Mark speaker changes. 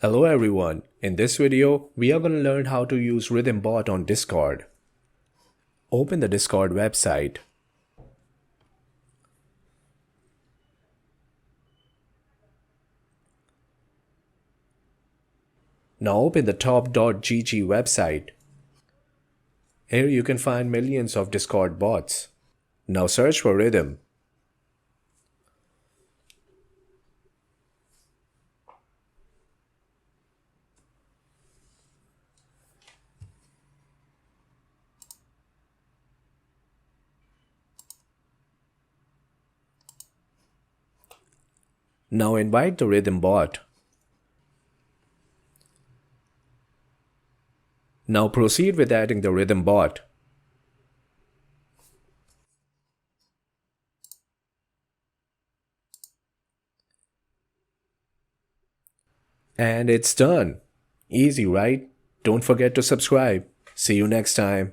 Speaker 1: Hello everyone, in this video we are going to learn how to use Rythm bot on Discord. Open the Discord website. Now open the top.gg website. Here you can find millions of Discord bots. Now search for Rythm. Now invite the Rythm bot. Now proceed with adding the Rythm bot. And it's done. Easy, right? Don't forget to subscribe. See you next time.